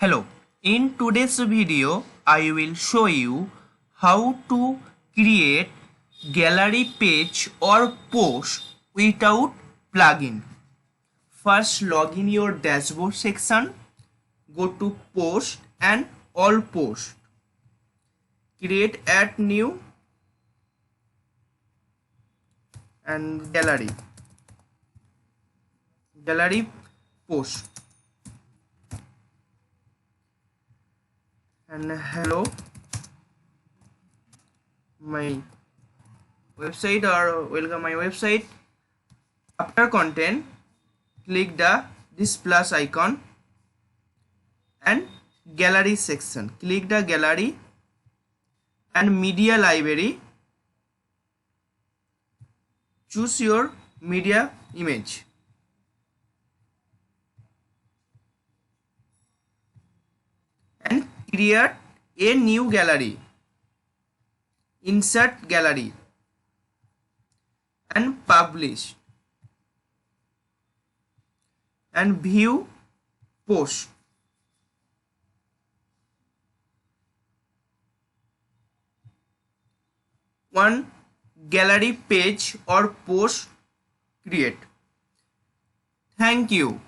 Hello, in today's video I will show you how to create gallery page or post without plugin. First log in your dashboard section, go to post and all post. Create add new and gallery post. And hello, my website or welcome my website. After content, click this plus icon and gallery section. Click the gallery and media library. Choose your media image. And create a new gallery. Insert gallery and publish and view post. One gallery page or post create. Thank you.